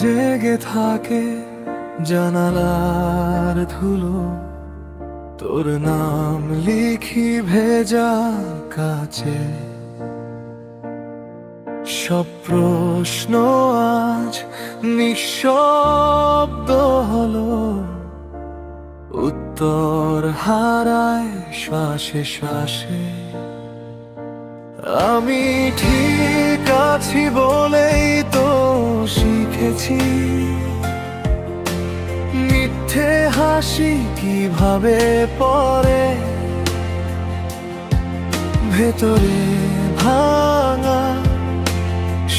জেগে থাকে জানালার ধুলো, তোর নাম লিখি ভেজা কাছে। সব প্রশ্ন আজ নিঃশব্দ হলো, উত্তর হারায় শ্বাসে শ্বাসে। আমি ঠিক আছি বলেই তো শিখেছি মিথ্যে হাসি কিভাবে পড়ে, ভেতরে ভাঙা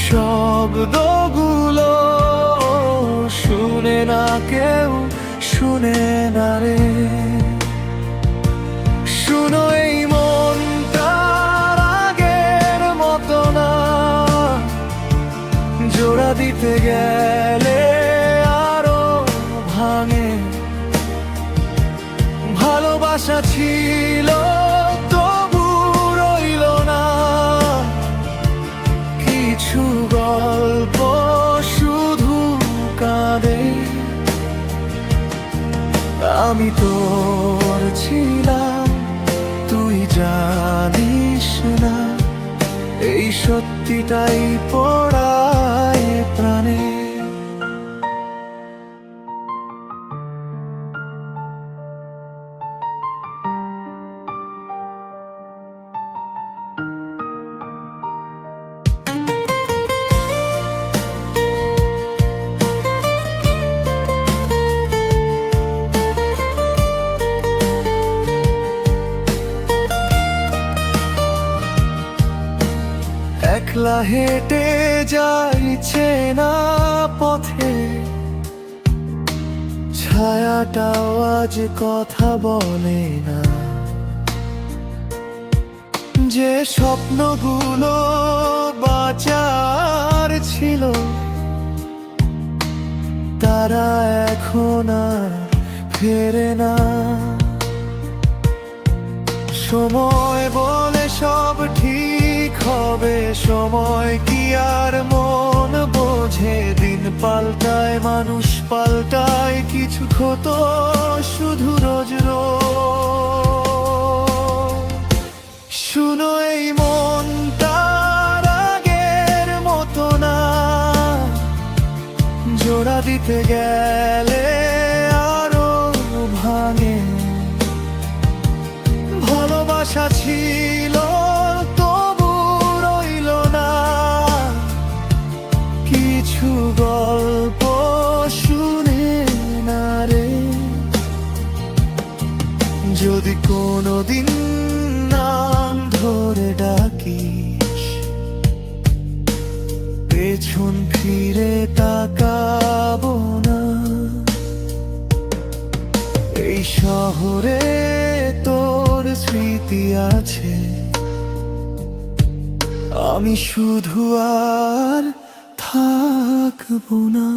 শব্দগুলো শুনে না কেউ, শুনে না রে। শুনো এই মনটা আগের মতো না, জোড়া দিতে গেলে আরো ভাঙে। ভালোবাসা ছিল তবু রইল না, কিছু গল্প শুধু কাঁদে। আমি তোর ছিলাম তুই জানিস না, এই সত্যিটাই পড়ায় প্রাণে। একলা হেঁটে যাইছে না পথে, ছায়াটাও আজ কথা বলে না। যে স্বপ্নগুলো বাঁচার ছিল, তারা এখন আর ফেরে না। সময় বলে সব ঠিক হবে, সময় কি আর মন বোঝে? দিন পাল্টায়, মানুষ পাল্টায়, কিছু ক্ষত শুধু রোজ রোজ। শুনো এই মনটা আগের মতো না, জোড়া দিতে গেলে আরো ভাঙে। ভালোবাসা ছিল তবু রইল না, কিছু গল্প শুনে না রে। যদি কোনোদিন নাম ধরে ডাকিস, পেছন ফিরে তাকাবো না। এই শহরে তোর স্মৃতি আছে, আমি শুধু আর থাকবো না।